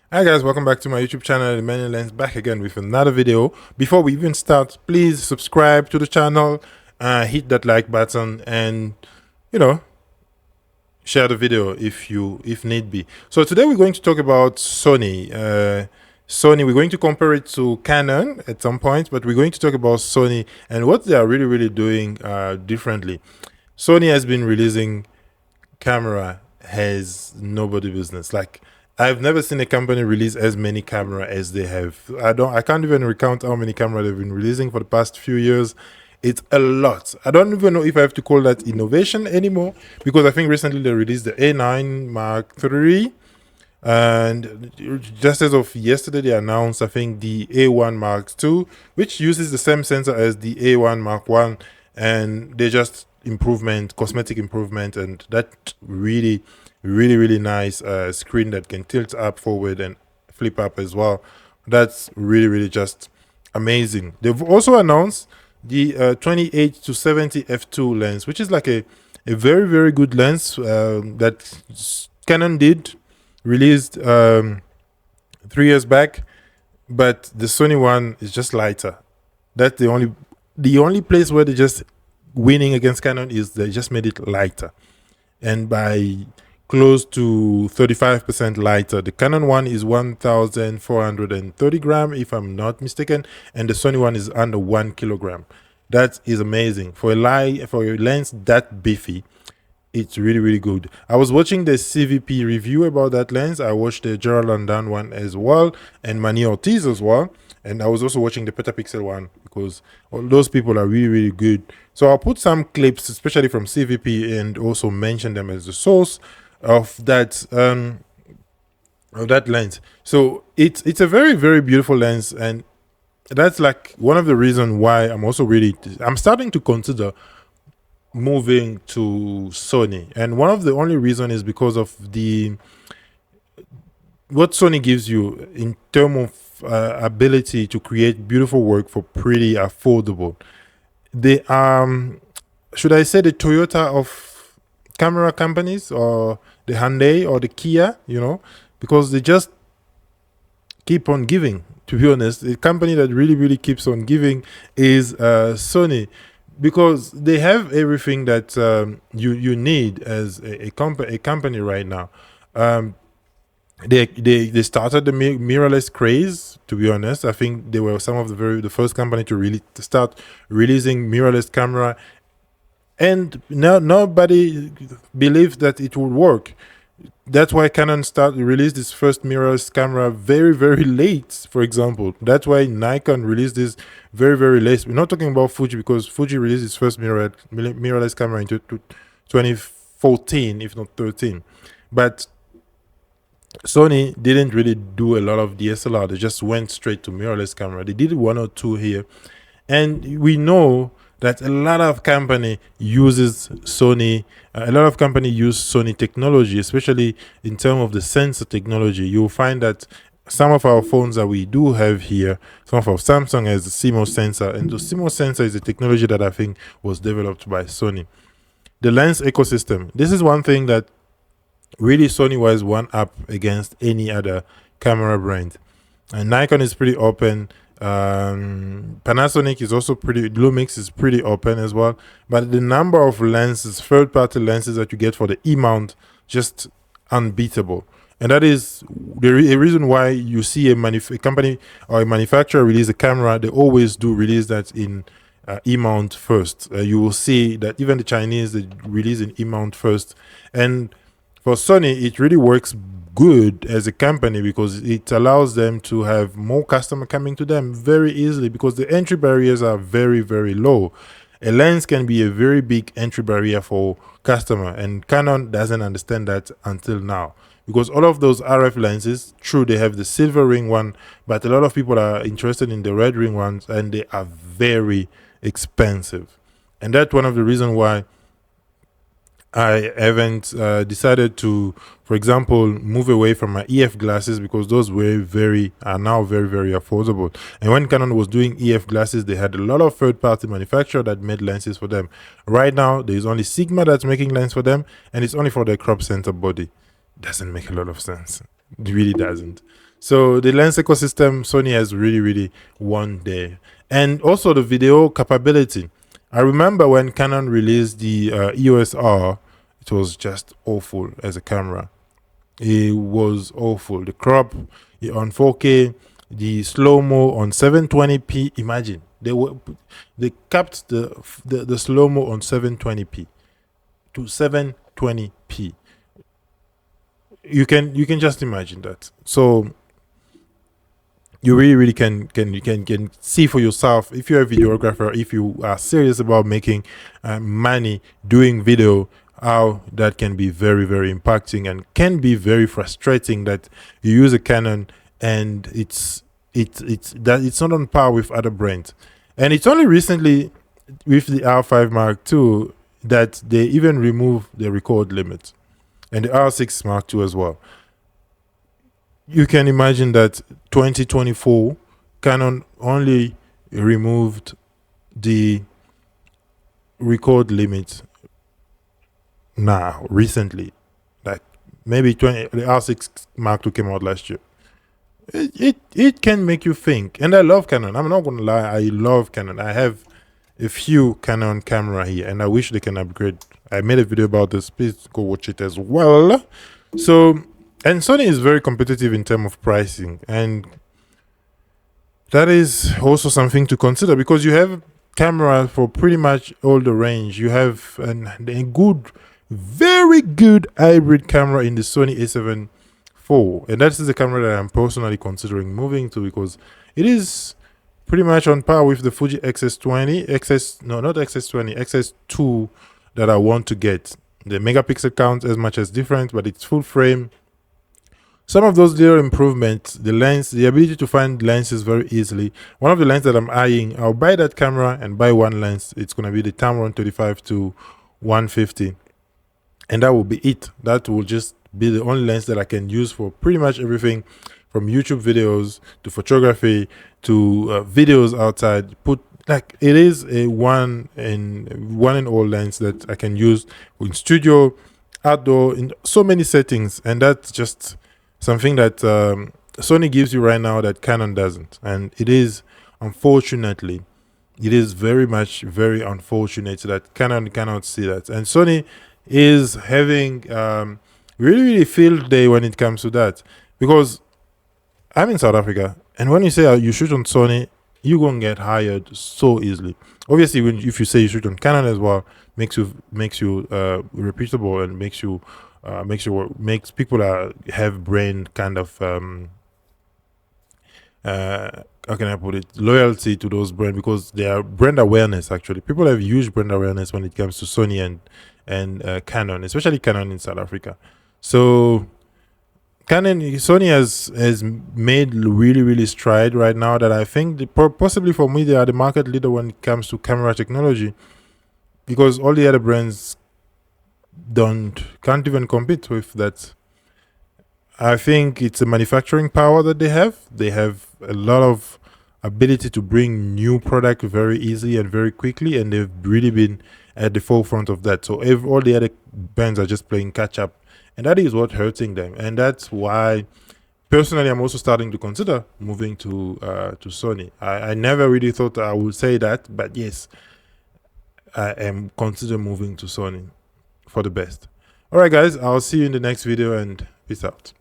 Hi guys, welcome back to my YouTube channel, the Manual Lens, back again with another video. Before we even start, please subscribe to the channel, hit that like button, and you know, share the video if need be. So today we're going to talk about Sony. Sony, we're going to compare it to Canon at some point, but we're going to talk about Sony and what they are really doing differently. Sony has been releasing camera has nobody business. Like, I've never seen a company release as many camera as they have. I can't even recount how many camera they've been releasing for the past few years. It's a lot. I don't even know if I have to call that innovation anymore, because I think recently they released the A9 Mark III, and just as of yesterday they announced, I think, the A1 Mark II, which uses the same sensor as the A1 Mark I, and they just cosmetic improvement, and that really nice screen that can tilt up forward and flip up as well. That's really just amazing. They've also announced the 28 to 70 f2 lens, which is like a very good lens that Canon did released 3 years back, but the Sony one is just lighter. That's the only place where they just winning against Canon is they just made it lighter, and by close to 35% lighter. The Canon one is 1,430 gram, if I'm not mistaken, and the Sony one is under 1 kilogram. That is amazing for a lens that beefy. It's really good. I was watching the CVP review about that lens. I watched the Gerald Landan one as well, and Manny Ortiz as well, and I was also watching the Petapixel one, because all those people are really good. So I'll put some clips, especially from CVP, and also mention them as the source of that lens. So it's a very beautiful lens, and that's like one of the reasons why I'm starting to consider moving to Sony. And one of the only reason is because of what Sony gives you in terms of ability to create beautiful work for pretty affordable. They should I say the Toyota of camera companies, or the Hyundai or the Kia, because they just keep on giving. To be honest, a company that really keeps on giving is Sony, because they have everything that you need as a company right now. They started the mirrorless craze. To be honest, I think they were some of the first company to really start releasing mirrorless camera, and now nobody believed that it would work. That's why Canon released its first mirrorless camera very late, for example. That's why Nikon released this very late. We're not talking about Fuji, because Fuji released its first mirrorless camera in 2014, if not 13. But Sony didn't really do a lot of DSLR. They just went straight to mirrorless camera. They did one or two here, and we know that a lot of company uses Sony. A lot of company use Sony technology, especially in terms of the sensor technology. You'll find that some of our phones that we do have here, some of our Samsung has a CMOS sensor, and the CMOS sensor is a technology that I think was developed by Sony. The lens ecosystem. This is one thing that really Sony was one up against any other camera brand. And Nikon is pretty open. Panasonic is also Lumix is pretty open as well. But the number of lenses, third-party lenses that you get for the E-mount, just unbeatable. And that is a reason why you see a company or a manufacturer release a camera. They always do release that in E-mount first. You will see that even the Chinese, they release in E-mount first. And for Sony, it really works good as a company, because it allows them to have more customer coming to them very easily, because the entry barriers are very low. A lens can be a very big entry barrier for customer, and Canon doesn't understand that until now, because all of those RF lenses, true, they have the silver ring one, but a lot of people are interested in the red ring ones, and they are very expensive. And that's one of the reasons why I haven't decided to, for example, move away from my EF glasses, because those are now very affordable. And when Canon was doing EF glasses, they had a lot of third-party manufacturer that made lenses for them. Right now, there is only Sigma that's making lenses for them, and it's only for their crop center body. Doesn't make a lot of sense. It really doesn't. So the lens ecosystem, Sony has really won there. And also the video capability. I remember when Canon released the EOS R, it was just awful as a camera. It was awful. The crop on 4K, the slow mo on 720p. Imagine they capped the slow mo on 720p to 720p. You can just imagine that. So you really can see for yourself, if you're a videographer, if you are serious about making money doing video, how that can be very impacting and can be very frustrating that you use a Canon and it's not on par with other brands. And it's only recently with the R5 Mark II that they even remove the record limit, and the R6 Mark II as well. You can imagine that 2024 Canon only removed the record limit now recently, like maybe the R6 Mark II came out last year. It can make you think, and I love Canon. I'm not gonna lie, I love Canon. I have a few Canon camera here, and I wish they can upgrade. I made a video about this. Please go watch it as well. So, and Sony is very competitive in terms of pricing, and that is also something to consider because you have camera for pretty much all the range. You have a good, very good hybrid camera in the Sony A7 IV, and that is the camera that I'm personally considering moving to because it is pretty much on par with the Fuji XS20, not XS20, XS2 that I want to get. The megapixel count as much as different, but it's full frame. Some of those little improvements, the lens, the ability to find lenses very easily. One of the lenses that I'm eyeing, I'll buy that camera and buy one lens. It's going to be the Tamron 35 to 150. And that will be it. That will just be the only lens that I can use for pretty much everything from YouTube videos to photography to videos outside. It is a one and all lens that I can use in studio, outdoor, in so many settings. And that's just something that Sony gives you right now that Canon doesn't. And it is, unfortunately, it is very unfortunate that Canon cannot see that. And Sony is having really field day when it comes to that, because I'm in South Africa, and when you say you shoot on Sony, you're gonna get hired so easily. Obviously, if you say you shoot on Canon as well, makes you repeatable and makes people have brain kind of how can I put it, loyalty to those brands, because they are brand awareness. Actually, people have huge brand awareness when it comes to Sony and Canon, especially Canon in South Africa. So Sony has made really stride right now that I think possibly for me they are the market leader when it comes to camera technology, because all the other brands can't even compete with that. I think it's a manufacturing power that they have. They have a lot of ability to bring new product very easily and very quickly, and they've really been at the forefront of that. So all the other brands are just playing catch up, and that is what hurting them. And that's why personally I'm also starting to consider moving to Sony. I never really thought I would say that, but yes, I am considering moving to Sony for the best. All right guys, I'll see you in the next video, and peace out.